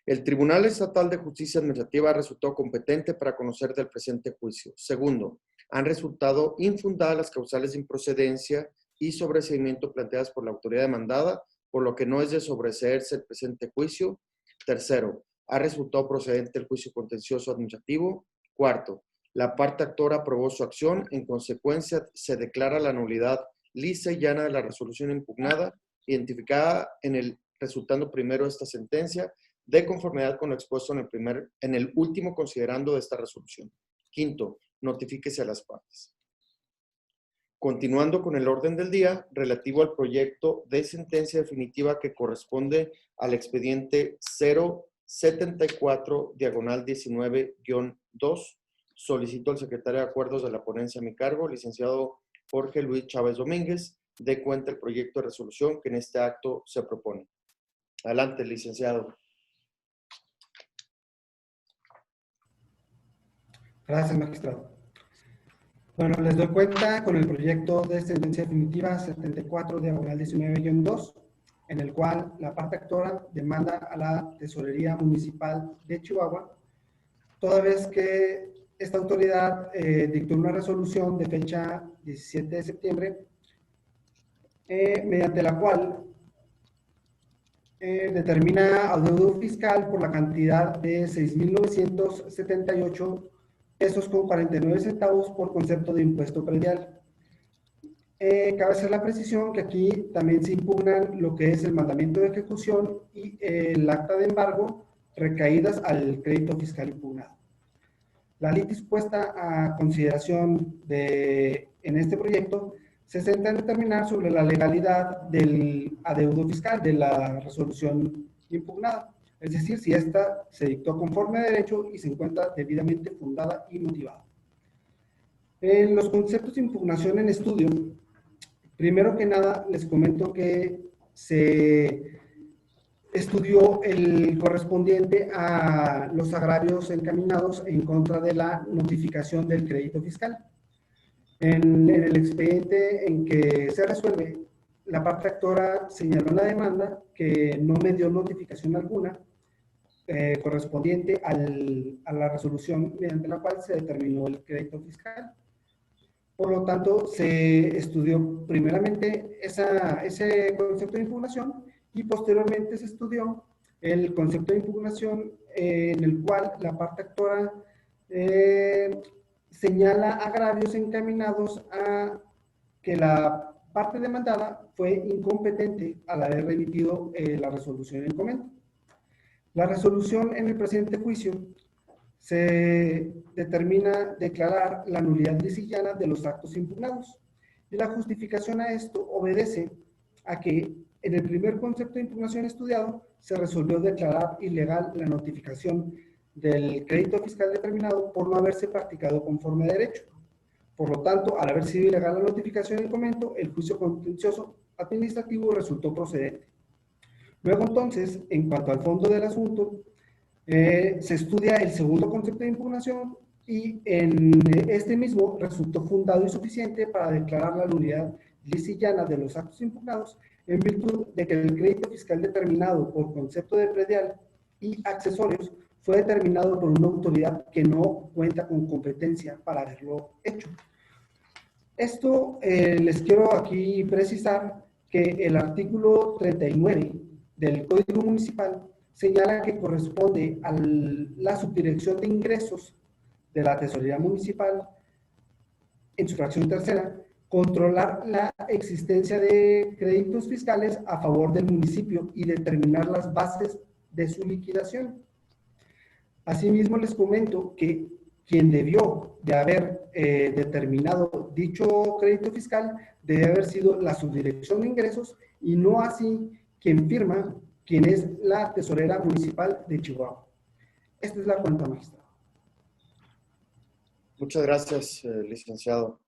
[SPEAKER 1] el Tribunal Estatal de Justicia Administrativa ha resultado competente para conocer del presente juicio. Segundo, han resultado infundadas las causales de improcedencia y sobreseimiento planteadas por la autoridad demandada, por lo que no es de sobreseerse el presente juicio. Tercero, ha resultado procedente el juicio contencioso administrativo. Cuarto, la parte actora aprobó su acción, en consecuencia se declara la nulidad lisa y llana de la resolución impugnada, identificada en el resultando primero de esta sentencia, de conformidad con lo expuesto en el último considerando de esta resolución. Quinto, notifíquese a las partes. Continuando con el orden del día, relativo al proyecto de sentencia definitiva que corresponde al expediente 074, diagonal 19-2, solicito al secretario de Acuerdos de la ponencia a mi cargo, licenciado Jorge Luis Chávez Domínguez, dé cuenta del proyecto de resolución que en este acto se propone. Adelante, licenciado.
[SPEAKER 5] Gracias, magistrado. Bueno, les doy cuenta con el proyecto de sentencia definitiva 74, diagonal 19-2, en el cual la parte actora demanda a la Tesorería Municipal de Chihuahua, toda vez que esta autoridad dictó una resolución de fecha 17 de septiembre, mediante la cual determina adeudo fiscal por la cantidad de 6,978 pesos con 49 centavos por concepto de impuesto predial. Cabe hacer la precisión que aquí también se impugnan lo que es el mandamiento de ejecución y el acta de embargo recaídas al crédito fiscal impugnado. La ley dispuesta a consideración en este proyecto se centra en determinar sobre la legalidad del adeudo fiscal de la resolución impugnada. Es decir, si ésta se dictó conforme a derecho y se encuentra debidamente fundada y motivada. En los conceptos de impugnación en estudio, primero que nada les comento que se estudió el correspondiente a los agravios encaminados en contra de la notificación del crédito fiscal. En el expediente en que se resuelve, la parte actora señaló en la demanda que no me dio notificación alguna correspondiente a la resolución mediante la cual se determinó el crédito fiscal. Por lo tanto, se estudió primeramente ese concepto de impugnación y posteriormente se estudió el concepto de impugnación en el cual la parte actora señala agravios encaminados a que la parte demandada fue incompetente al haber remitido la resolución en comento. La resolución en el presente juicio se determina declarar la nulidad lisillana de los actos impugnados. Y la justificación a esto obedece a que en el primer concepto de impugnación estudiado se resolvió declarar ilegal la notificación del crédito fiscal determinado por no haberse practicado conforme a derecho. Por lo tanto, al haber sido ilegal la notificación en comento, el juicio contencioso administrativo resultó procedente. Luego, entonces, en cuanto al fondo del asunto, se estudia el segundo concepto de impugnación y en este mismo resultó fundado y suficiente para declarar la nulidad lisillana de los actos impugnados en virtud de que el crédito fiscal determinado por concepto de predial y accesorios fue determinado por una autoridad que no cuenta con competencia para haberlo hecho. Esto les quiero aquí precisar que el artículo 39 del Código Municipal señala que corresponde a la Subdirección de Ingresos de la Tesorería Municipal, en su fracción tercera, controlar la existencia de créditos fiscales a favor del municipio y determinar las bases de su liquidación. Asimismo, les comento que quien debió de haber determinado dicho crédito fiscal debe haber sido la Subdirección de Ingresos y no así quien firma, quien es la Tesorera Municipal de Chihuahua. Esta es la cuenta, magistrado.
[SPEAKER 1] Muchas gracias, licenciado.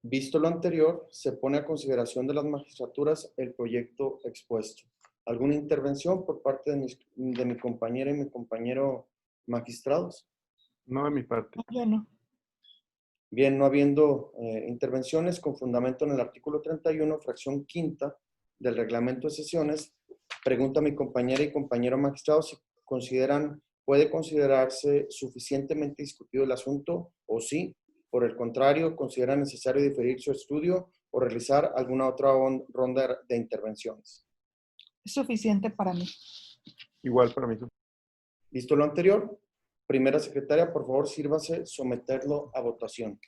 [SPEAKER 1] Visto lo anterior, se pone a consideración de las magistraturas el proyecto expuesto. ¿Alguna intervención por parte de mi compañera y mi compañero magistrados?
[SPEAKER 4] No de mi parte.
[SPEAKER 3] Yo no.
[SPEAKER 1] Bien, no habiendo intervenciones, con fundamento en el artículo 31, fracción quinta del reglamento de sesiones, pregunta a mi compañera y compañero magistrado si puede considerarse suficientemente discutido el asunto o sí. Por el contrario, considera necesario diferir su estudio o realizar alguna otra ronda de intervenciones.
[SPEAKER 3] Es suficiente para mí.
[SPEAKER 4] Igual para mí.
[SPEAKER 1] Visto lo anterior, primera secretaria, por favor, sírvase someterlo a votación.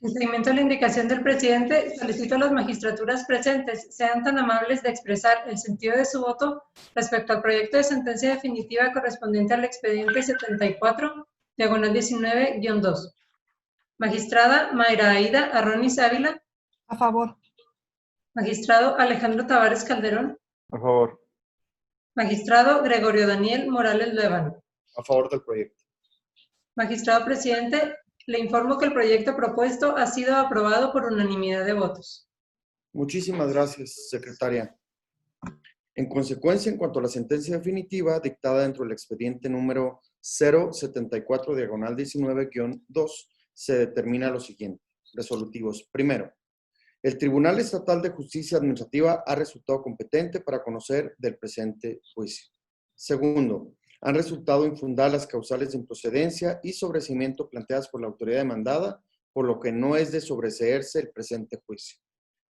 [SPEAKER 2] En seguimiento a la indicación del presidente, solicito a las magistraturas presentes sean tan amables de expresar el sentido de su voto respecto al proyecto de sentencia definitiva correspondiente al expediente 74, diagonal 19-2. Magistrada Mayra Aida Arronis Ávila.
[SPEAKER 3] A favor.
[SPEAKER 2] Magistrado Alejandro Tavares Calderón.
[SPEAKER 4] A favor.
[SPEAKER 2] Magistrado Gregorio Daniel Morales Luevano.
[SPEAKER 1] A favor del proyecto.
[SPEAKER 2] Magistrado presidente, le informo que el proyecto propuesto ha sido aprobado por unanimidad de votos.
[SPEAKER 1] Muchísimas gracias, secretaria. En consecuencia, en cuanto a la sentencia definitiva dictada dentro del expediente número 074, diagonal 19-2, se determina lo siguiente. Resolutivos. Primero, el Tribunal Estatal de Justicia Administrativa ha resultado competente para conocer del presente juicio. Segundo, han resultado infundadas las causales de improcedencia y sobreseimiento planteadas por la autoridad demandada, por lo que no es de sobreseerse el presente juicio.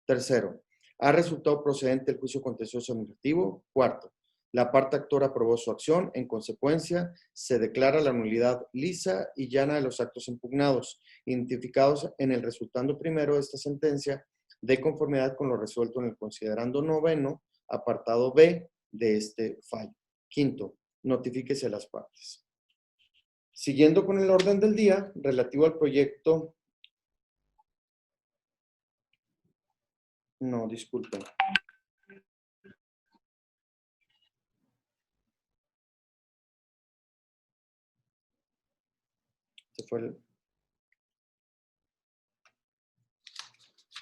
[SPEAKER 1] Tercero, ha resultado procedente el juicio contencioso administrativo. Cuarto, la parte actora aprobó su acción. En consecuencia, se declara la nulidad lisa y llana de los actos impugnados, identificados en el resultando primero de esta sentencia, de conformidad con lo resuelto en el considerando noveno, apartado B de este fallo. Quinto, notifíquese a las partes. Siguiendo con el orden del día, relativo al proyecto... No, disculpen. Se fue el...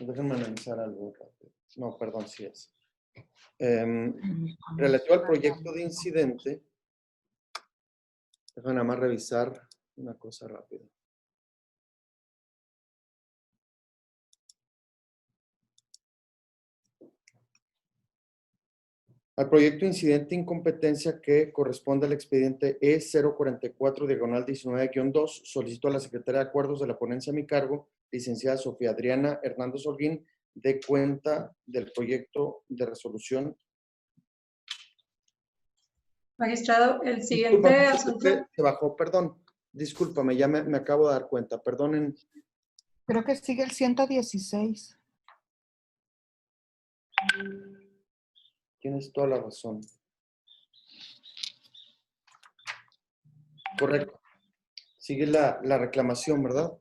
[SPEAKER 1] Déjenme analizar algo rápido. No, perdón, sí es. Relativo al proyecto de incidente, déjenme nada más revisar Una cosa rápida. Al proyecto incidente incompetencia que corresponde al expediente E044-19-2, solicito a la Secretaria de Acuerdos de la ponencia a mi cargo, licenciada Sofía Adriana Hernández Holguín, dé cuenta del proyecto de resolución.
[SPEAKER 2] Magistrado, el siguiente
[SPEAKER 1] Disculpa,
[SPEAKER 2] asunto.
[SPEAKER 1] se bajó, perdón. Discúlpame, ya me acabo de dar cuenta. Perdonen.
[SPEAKER 3] Creo que sigue el 116.
[SPEAKER 1] Tienes toda la razón. Correcto. Sigue la reclamación, ¿verdad?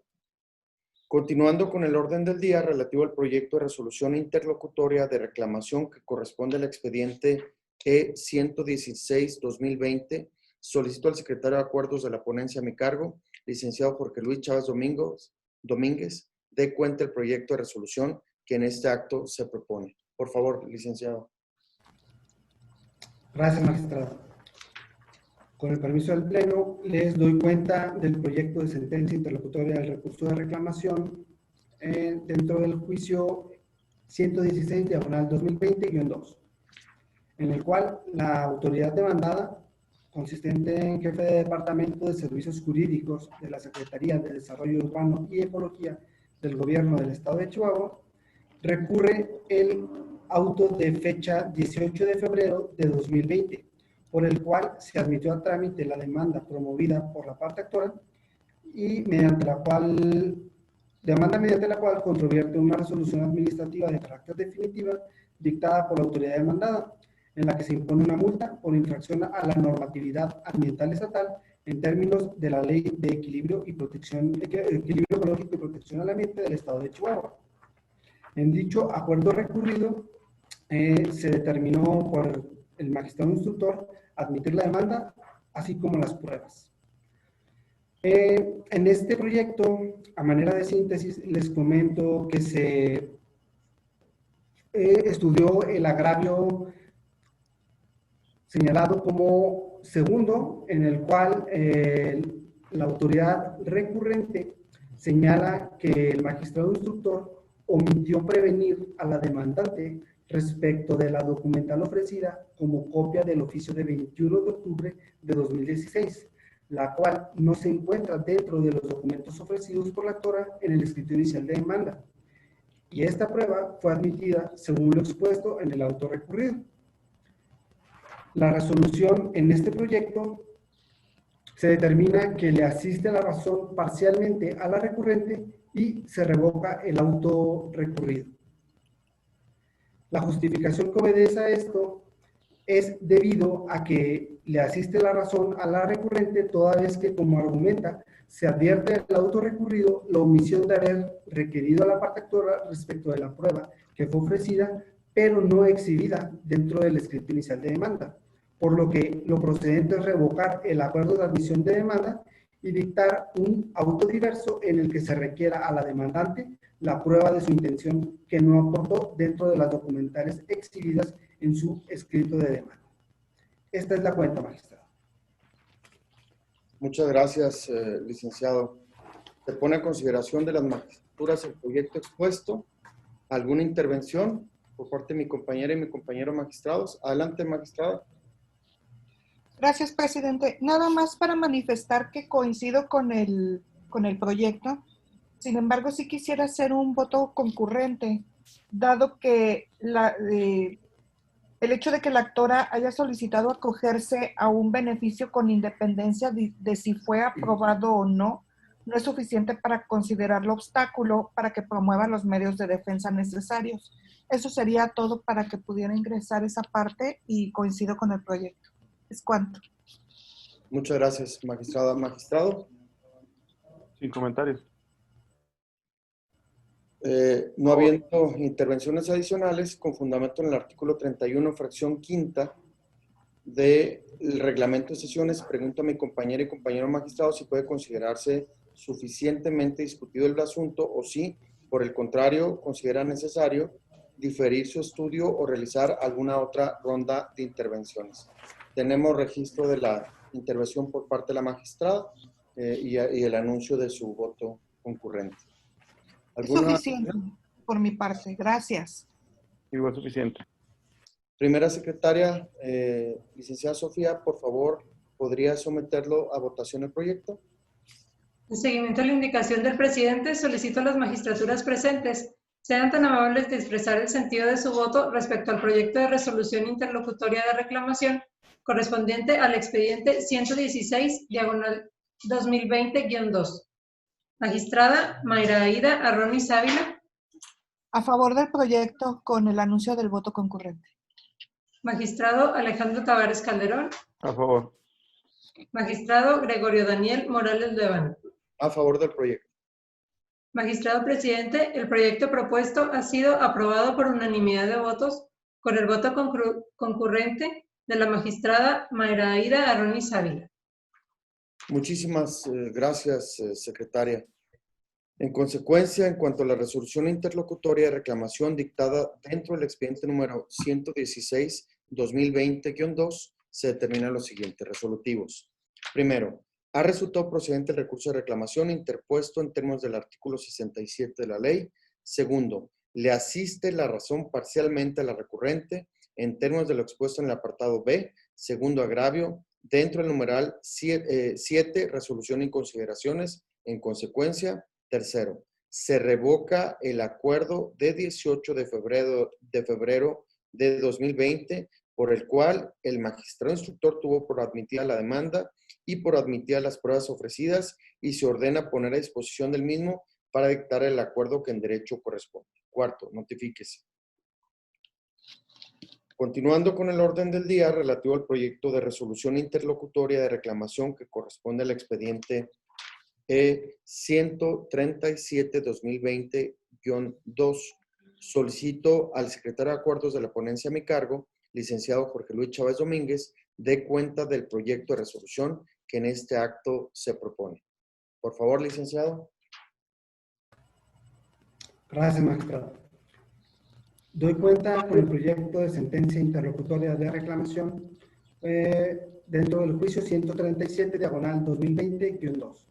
[SPEAKER 1] Continuando con el orden del día relativo al proyecto de resolución interlocutoria de reclamación que corresponde al expediente E116-2020, solicito al secretario de Acuerdos de la ponencia a mi cargo, licenciado Jorge Luis Chávez Domínguez, dé cuenta el proyecto de resolución que en este acto se propone. Por favor, licenciado.
[SPEAKER 5] Gracias, magistrado. Con el permiso del Pleno, les doy cuenta del proyecto de sentencia interlocutoria del recurso de reclamación dentro del juicio 116/2020-2, en el cual la autoridad demandada, consistente en jefe de Departamento de Servicios Jurídicos de la Secretaría de Desarrollo Urbano y Ecología del Gobierno del Estado de Chihuahua, recurre el auto de fecha 18 de febrero de 2020, por el cual se admitió a trámite la demanda promovida por la parte actora y mediante la cual controvierte una resolución administrativa de carácter definitiva dictada por la autoridad demandada, en la que se impone una multa por infracción a la normatividad ambiental estatal en términos de la Ley de Equilibrio Ecológico y Protección al Ambiente del Estado de Chihuahua. En dicho acuerdo recurrido, se determinó por el magistrado instructor admitir la demanda, así como las pruebas. En este proyecto, a manera de síntesis, les comento que se estudió el agravio señalado como segundo, en el cual la autoridad recurrente señala que el magistrado instructor omitió prevenir a la demandante respecto de la documental ofrecida como copia del oficio de 21 de octubre de 2016, la cual no se encuentra dentro de los documentos ofrecidos por la actora en el escrito inicial de demanda. Y esta prueba fue admitida según lo expuesto en el auto recurrido. La resolución en este proyecto se determina que le asiste la razón parcialmente a la recurrente y se revoca el auto recurrido. La justificación que obedece a esto es debido a que le asiste la razón a la recurrente toda vez que, como argumenta, se advierte en el auto recurrido la omisión de haber requerido a la parte actora respecto de la prueba que fue ofrecida, pero no exhibida dentro del escrito inicial de demanda, por lo que lo procedente es revocar el acuerdo de admisión de demanda y dictar un auto diverso en el que se requiera a la demandante la prueba de su intención que no aportó dentro de las documentales exhibidas en su escrito de demanda. Esta es la cuenta, magistrado.
[SPEAKER 1] Muchas gracias, licenciado. Se pone a consideración de las magistraturas el proyecto expuesto. ¿Alguna intervención por parte de mi compañera y mi compañero magistrados? Adelante, magistrado.
[SPEAKER 3] Gracias, presidente. Nada más para manifestar que coincido con el proyecto. Sin embargo, sí quisiera hacer un voto concurrente, dado que el hecho de que la actora haya solicitado acogerse a un beneficio con independencia de si fue aprobado o no, no es suficiente para considerarlo obstáculo para que promueva los medios de defensa necesarios. Eso sería todo para que pudiera ingresar esa parte y coincido con el proyecto. Es cuanto.
[SPEAKER 1] Muchas gracias, magistrada. Magistrado.
[SPEAKER 4] Sin comentarios.
[SPEAKER 1] No habiendo intervenciones adicionales, con fundamento en el artículo 31, fracción quinta del reglamento de sesiones, pregunto a mi compañera y compañero magistrado si puede considerarse suficientemente discutido el asunto o si, por el contrario, considera necesario diferir su estudio o realizar alguna otra ronda de intervenciones. Tenemos registro de la intervención por parte de la magistrada. y el anuncio de su voto concurrente.
[SPEAKER 3] Es
[SPEAKER 1] ¿Alguna
[SPEAKER 3] suficiente por mi parte. Gracias.
[SPEAKER 4] Igual suficiente.
[SPEAKER 1] primera secretaria, licenciada Sofía, por favor, ¿podría someterlo a votación el proyecto?
[SPEAKER 2] En seguimiento a la indicación del presidente, solicito a las magistraturas presentes sean tan amables de expresar el sentido de su voto respecto al proyecto de resolución interlocutoria de reclamación correspondiente al expediente 116, diagonal 2020-2. Magistrada Mayra Aida Arronis Ávila.
[SPEAKER 3] A favor del proyecto con el anuncio del voto concurrente.
[SPEAKER 2] Magistrado Alejandro Tavares Calderón.
[SPEAKER 4] A favor.
[SPEAKER 2] Magistrado Gregorio Daniel Morales Luevano.
[SPEAKER 1] A favor del proyecto.
[SPEAKER 2] Magistrado presidente, el proyecto propuesto ha sido aprobado por unanimidad de votos con el voto concurrente de la magistrada Mayra Aida Arronis Ávila.
[SPEAKER 1] Muchísimas gracias, secretaria. En consecuencia, en cuanto a la resolución interlocutoria de reclamación dictada dentro del expediente número 116-2020-2, se determinan los siguientes resolutivos. Primero, ha resultado procedente el recurso de reclamación interpuesto en términos del artículo 67 de la ley. Segundo, le asiste la razón parcialmente a la recurrente en términos de lo expuesto en el apartado B, segundo agravio, dentro del numeral 7, resolución y consideraciones. En consecuencia, tercero, se revoca el acuerdo de 18 de febrero de 2020 por el cual el magistrado instructor tuvo por admitida la demanda y por admitidas las pruebas ofrecidas y se ordena poner a disposición del mismo para dictar el acuerdo que en derecho corresponde. Cuarto, notifíquese. Continuando con el orden del día relativo al proyecto de resolución interlocutoria de reclamación que corresponde al expediente 137-2020-2, solicito al secretario de Acuerdos de la ponencia a mi cargo, licenciado Jorge Luis Chávez Domínguez, dé cuenta del proyecto de resolución que en este acto se propone. Por favor, licenciado.
[SPEAKER 5] Gracias, magistrado. Doy cuenta con el proyecto de sentencia interlocutoria de reclamación dentro del juicio 137, diagonal 2020-2.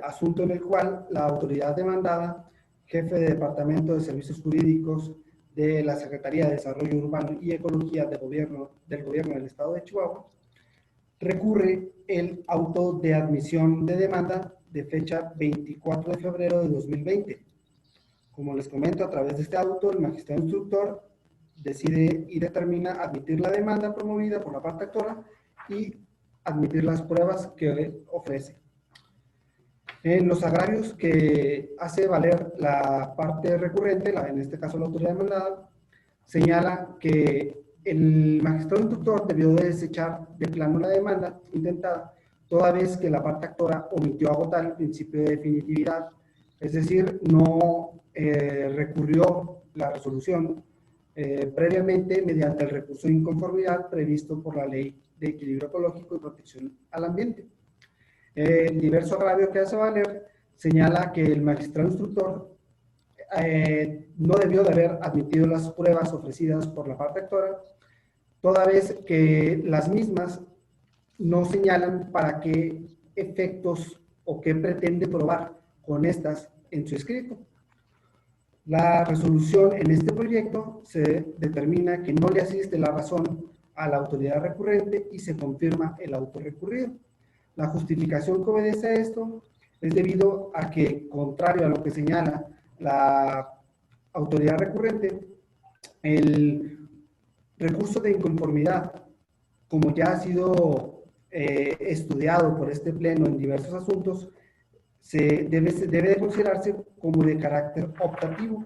[SPEAKER 5] Asunto en el cual la autoridad demandada, jefe de Departamento de Servicios Jurídicos de la Secretaría de Desarrollo Urbano y Ecología del Gobierno del Estado de Chihuahua, recurre el auto de admisión de demanda de fecha 24 de febrero de 2020. Como les comento, a través de este auto, el magistrado instructor decide y determina admitir la demanda promovida por la parte actora y admitir las pruebas que ofrece. En los agravios que hace valer la parte recurrente, en este caso la autoridad demandada, señala que el magistrado instructor debió de desechar de plano la demanda intentada, toda vez que la parte actora omitió agotar el principio de definitividad, es decir, no recurrió la resolución previamente mediante el recurso de inconformidad previsto por la Ley de Equilibrio Ecológico y Protección al Ambiente. El diverso agravio que hace valer señala que el magistrado instructor no debió de haber admitido las pruebas ofrecidas por la parte actora, toda vez que las mismas no señalan para qué efectos o qué pretende probar con estas en su escrito. La resolución en este proyecto se determina que no le asiste la razón a la autoridad recurrente y se confirma el auto recurrido. La justificación que obedece a esto es debido a que, contrario a lo que señala la autoridad recurrente, el recurso de inconformidad, como ya ha sido estudiado por este pleno en diversos asuntos, debe de considerarse como de carácter optativo,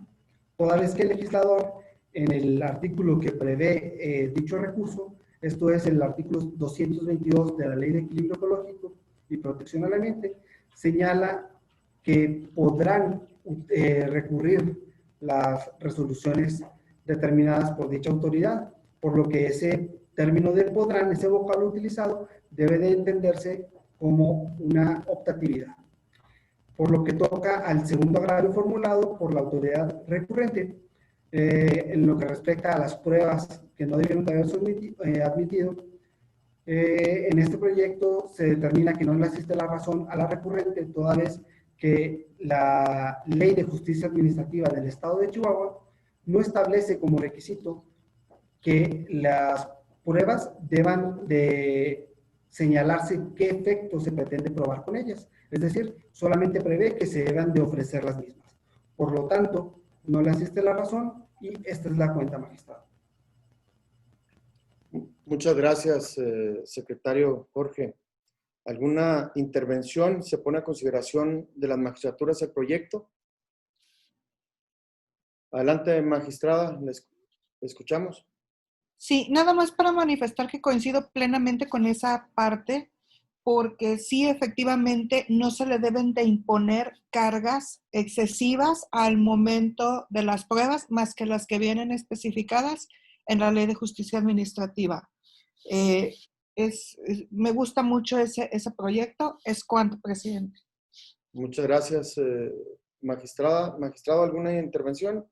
[SPEAKER 5] toda vez que el legislador, en el artículo que prevé dicho recurso, esto es el artículo 222 de la Ley de Equilibrio Ecológico y Protección al Ambiente, señala que podrán recurrir las resoluciones determinadas por dicha autoridad, por lo que ese término de podrán, ese vocablo utilizado, debe de entenderse como una optatividad. Por lo que toca al segundo agravio formulado por la autoridad recurrente, en lo que respecta a las pruebas que no debieron de haberse admitido, En este proyecto se determina que no le asiste la razón a la recurrente, toda vez que la Ley de Justicia Administrativa del Estado de Chihuahua no establece como requisito que las pruebas deban de señalarse qué efecto se pretende probar con ellas. Es decir, solamente prevé que se deban de ofrecer las mismas. Por lo tanto, no le asiste la razón y esta es la cuenta, magistrado.
[SPEAKER 1] Muchas gracias, secretario Jorge. ¿Alguna intervención? ¿Se pone a consideración de las magistraturas el proyecto? Adelante, magistrada, le escuchamos.
[SPEAKER 3] Sí, nada más para manifestar que coincido plenamente con esa parte, porque sí, efectivamente, no se le deben de imponer cargas excesivas al momento de las pruebas, más que las que vienen especificadas en la Ley de Justicia Administrativa. Me gusta mucho ese proyecto. Es cuanto, presidente.
[SPEAKER 1] Muchas gracias, magistrada. Magistrado, ¿alguna intervención?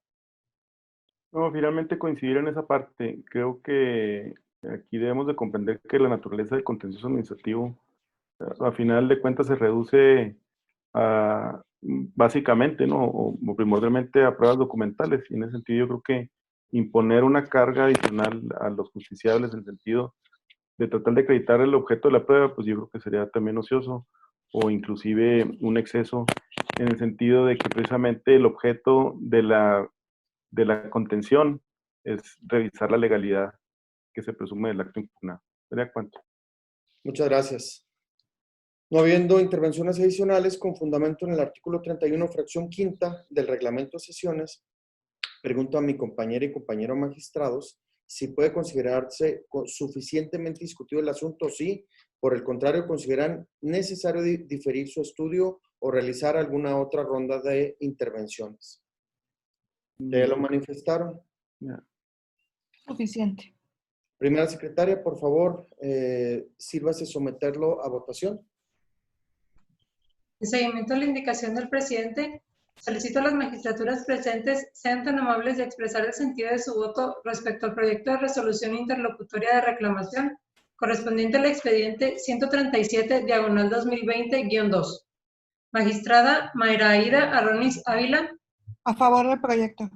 [SPEAKER 4] No, finalmente coincidir en esa parte. Creo que aquí debemos de comprender que la naturaleza del contencioso administrativo, a final de cuentas, se reduce a, básicamente, ¿no? O primordialmente a pruebas documentales. Y en ese sentido yo creo que imponer una carga adicional a los justiciables en el sentido de tratar de acreditar el objeto de la prueba, pues yo creo que sería también ocioso o inclusive un exceso en el sentido de que precisamente el objeto de la contención es revisar la legalidad que se presume del acto impugnado. ¿Sería cuánto?
[SPEAKER 1] Muchas gracias. No habiendo intervenciones adicionales con fundamento en el artículo 31, fracción quinta del reglamento de sesiones, pregunto a mi compañera y compañero magistrados si puede considerarse suficientemente discutido el asunto, sí. Por el contrario, ¿consideran necesario diferir su estudio o realizar alguna otra ronda de intervenciones? ¿Ya lo manifestaron?
[SPEAKER 4] Ya.
[SPEAKER 3] Suficiente.
[SPEAKER 1] Primera secretaria, por favor, sírvase someterlo a votación.
[SPEAKER 2] En seguimiento a la indicación del presidente, solicito a las magistraturas presentes sean tan amables de expresar el sentido de su voto respecto al proyecto de resolución interlocutoria de reclamación correspondiente al expediente 137, diagonal 2020-2. Magistrada Mayra Aida Arronis Ávila.
[SPEAKER 3] A favor del proyecto.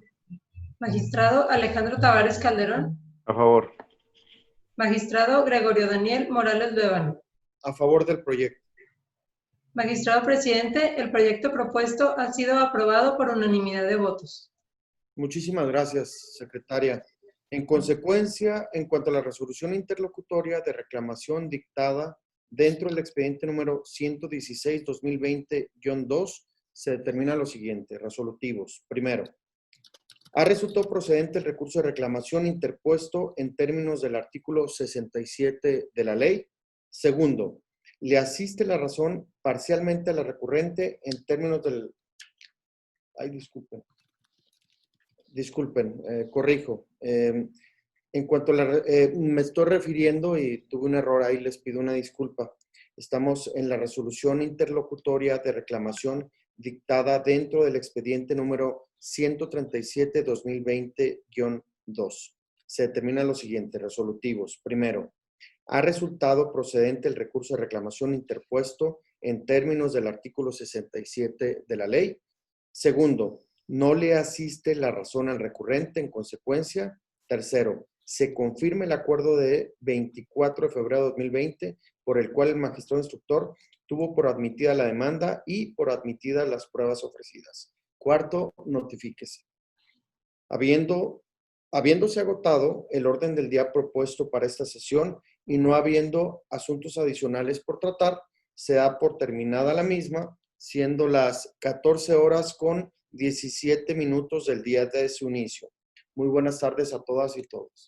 [SPEAKER 2] Magistrado Alejandro Tavares Calderón.
[SPEAKER 4] A favor.
[SPEAKER 2] Magistrado Gregorio Daniel Morales Luevano.
[SPEAKER 1] A favor del proyecto.
[SPEAKER 2] Magistrado presidente, el proyecto propuesto ha sido aprobado por unanimidad de votos.
[SPEAKER 1] Muchísimas gracias, secretaria. En consecuencia, en cuanto a la resolución interlocutoria de reclamación dictada dentro del expediente número 116-2020-2, se determina lo siguiente, resolutivos. Primero, ha resultado procedente el recurso de reclamación interpuesto en términos del artículo 67 de la ley. Segundo, le asiste la razón parcialmente a la recurrente en términos del... Ay, disculpen, corrijo. En cuanto a la... me estoy refiriendo y tuve un error ahí, les pido una disculpa. Estamos en la resolución interlocutoria de reclamación dictada dentro del expediente número 137-2020-2. Se determina lo siguiente, resolutivos. Primero, ha resultado procedente el recurso de reclamación interpuesto en términos del artículo 67 de la ley. Segundo, no le asiste la razón al recurrente en consecuencia. Tercero, se confirma el acuerdo de 24 de febrero de 2020 por el cual el magistrado instructor tuvo por admitida la demanda y por admitidas las pruebas ofrecidas. Cuarto, notifíquese. Habiéndose agotado el orden del día propuesto para esta sesión y no habiendo asuntos adicionales por tratar, se da por terminada la misma, siendo las 14 horas con 17 minutos del día de su inicio. Muy buenas tardes a todas y todos.